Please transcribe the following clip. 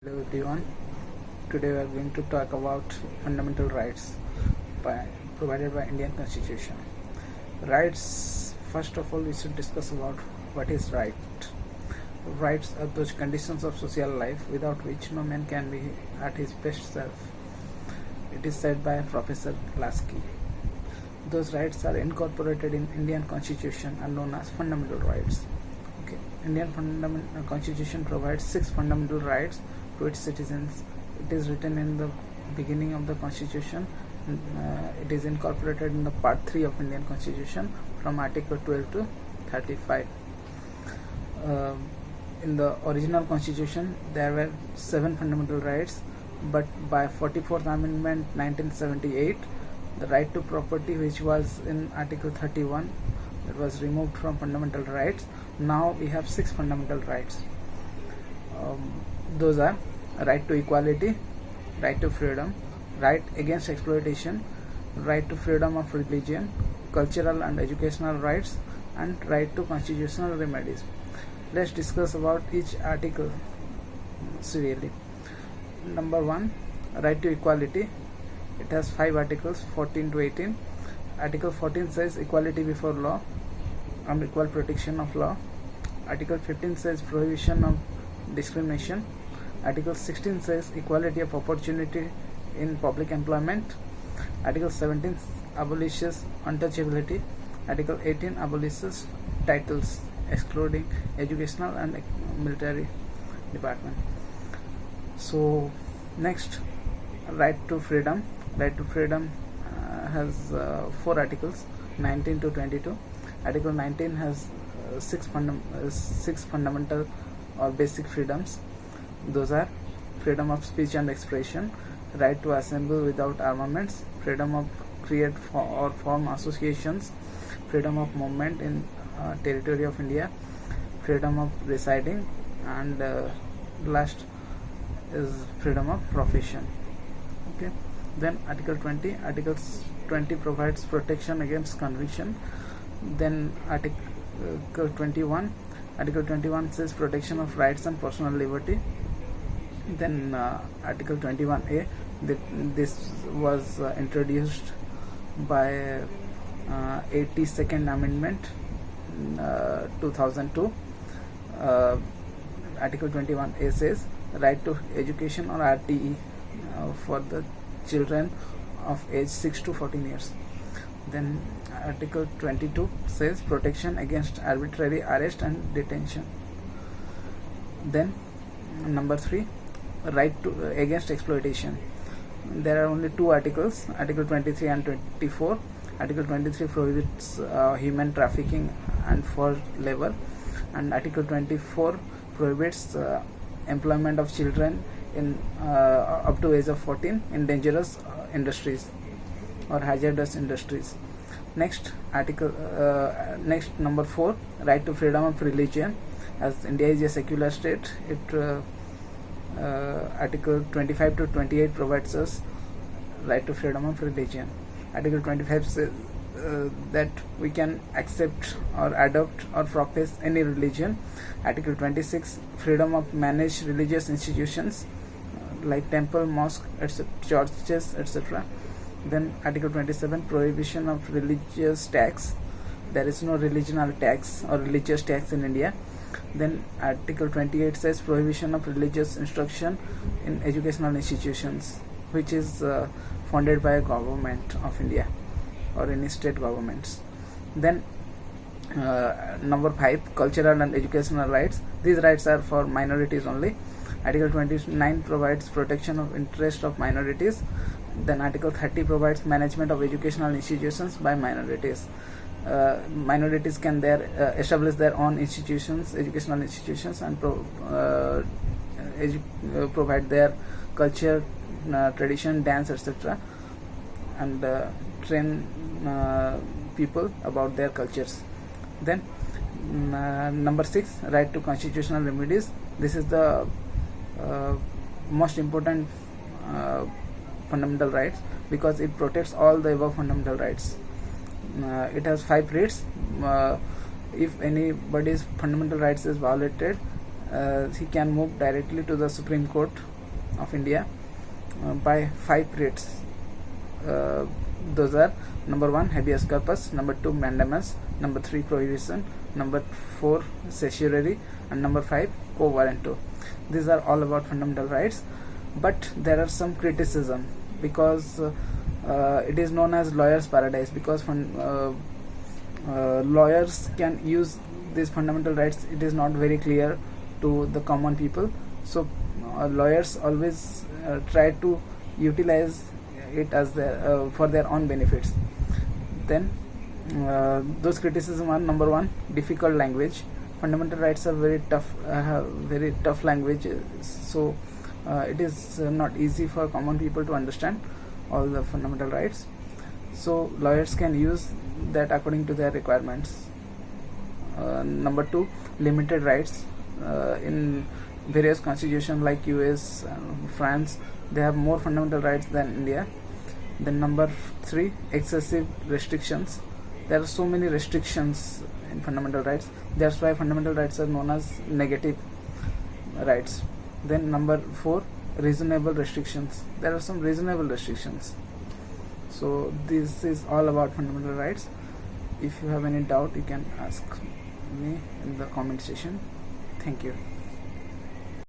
Hello everyone. Today we are going to talk about fundamental rights provided by Indian Constitution. Rights. First of all, we should discuss about what is right. Rights are those conditions of social life without which no man can be at his best self. It is said by Professor Lasky. Those rights are incorporated in Indian Constitution and known as fundamental rights. Okay. Indian Constitution provides 6 fundamental rights to its citizens. It is written in the beginning of the Constitution. It is incorporated in the Part 3 of Indian Constitution from Article 12 to 35. In the original Constitution, there were 7 fundamental rights, but by 44th Amendment 1978, the right to property, which was in Article 31, it was removed from fundamental rights. Now we have 6 fundamental rights. Those are right to equality, right to freedom, right against exploitation, right to freedom of religion, cultural and educational rights, and right to constitutional remedies. Let's discuss about each article serially. Number 1, right to equality. It has 5 articles, 14 to 18. Article 14 says equality before law and equal protection of law. Article 15 says prohibition of discrimination. Article 16 says equality of opportunity in public employment. Article 17 abolishes untouchability. Article 18 abolishes titles, excluding educational and military department. So next, right to freedom. Right to freedom has 4 articles, 19 to 22. Article 19 has 6 fundamental or basic freedoms. Those are freedom of speech and expression, right to assemble without armaments, freedom of create or form associations, freedom of movement in territory of India, freedom of residing, and last is freedom of profession. Okay. Then Article 20. Article 20 provides protection against conviction. Then Article 21. Article 21 says protection of rights and personal liberty. Then Article 21A, this was introduced by 82nd Amendment 2002. Article 21A says right to education or RTE for the children of age 6 to 14 years. Then Article 22 says protection against arbitrary arrest and detention. Then number 3, right to against exploitation. There are only 2 articles, Article 23 and 24. Article 23 prohibits human trafficking and forced labor, and Article 24 prohibits employment of children in up to age of 14 in dangerous industries or hazardous industries. Next next number 4, right to freedom of religion. As India is a secular state, Article 25 to 28 provides us right to freedom of religion. Article 25 says that we can accept or adopt or profess any religion. Article 26, freedom of manage religious institutions like temple, mosque, etc., churches, etc. Then Article 27, prohibition of religious tax. There is no religional tax or religious tax in India. Then Article 28 says prohibition of religious instruction in educational institutions, which is funded by a government of India or any state governments. Then number 5, cultural and educational rights. These rights are for minorities only. Article 29 provides protection of interest of minorities. Then Article 30 provides management of educational institutions by minorities. Minorities can establish their own institutions, educational institutions, and provide their culture, tradition, dance, etc., and train people about their cultures. Then number 6, right to constitutional remedies. This is the most important fundamental rights because it protects all the above fundamental rights. It has 5 writs. If anybody's fundamental rights is violated, he can move directly to the Supreme Court of India by 5 writs. Those are: number 1, habeas corpus; number 2, mandamus; number 3, prohibition; number 4, certiorari; and number 5, quo warranto. These are all about fundamental rights, but there are some criticism because it is known as lawyers' paradise, because lawyers can use these fundamental rights. It is not very clear to the common people, so lawyers always try to utilize it as for their own benefits. Then those criticisms are: number 1, difficult language. Fundamental rights are very tough language, so it is not easy for common people to understand all the fundamental rights, so lawyers can use that according to their requirements. Number 2, limited rights. In various constitutions like US and France, they have more fundamental rights than India. Then number 3, excessive restrictions. There are so many restrictions in fundamental rights, that's why fundamental rights are known as negative rights. Then number 4, reasonable restrictions. There are some reasonable restrictions. So this is all about fundamental rights. If you have any doubt, you can ask me in the comment section. Thank you.